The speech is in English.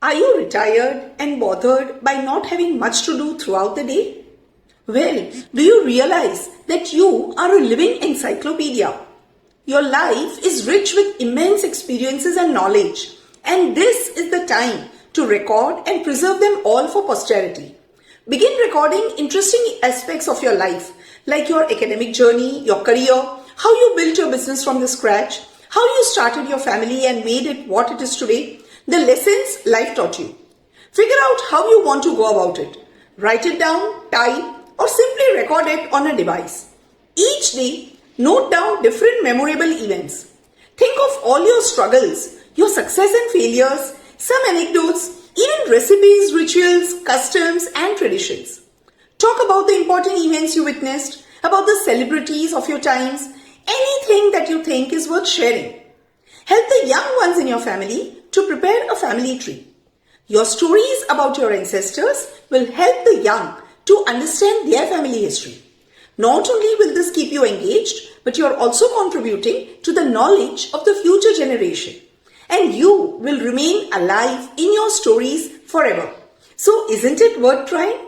Are you retired and bothered by not having much to do throughout the day? Well, do you realize that you are a living encyclopedia? Your life is rich with immense experiences and knowledge, and this is the time to record and preserve them all for posterity. Begin recording interesting aspects of your life, like your academic journey, your career, how you built your business from the scratch, how you started your family and made it what it is today, the lessons life taught you. Figure out how you want to go about it. Write it down, type, or simply record it on a device. Each day, note down different memorable events. Think of all your struggles, your success and failures, some anecdotes, even recipes, rituals, customs, and traditions. Talk about the important events you witnessed, about the celebrities of your times, anything that you think is worth sharing. Help the young ones in your family to prepare a family tree. Your stories about your ancestors will help the young to understand their family history. Not only will this keep you engaged, but you are also contributing to the knowledge of the future generation. And you will remain alive in your stories forever. So isn't it worth trying?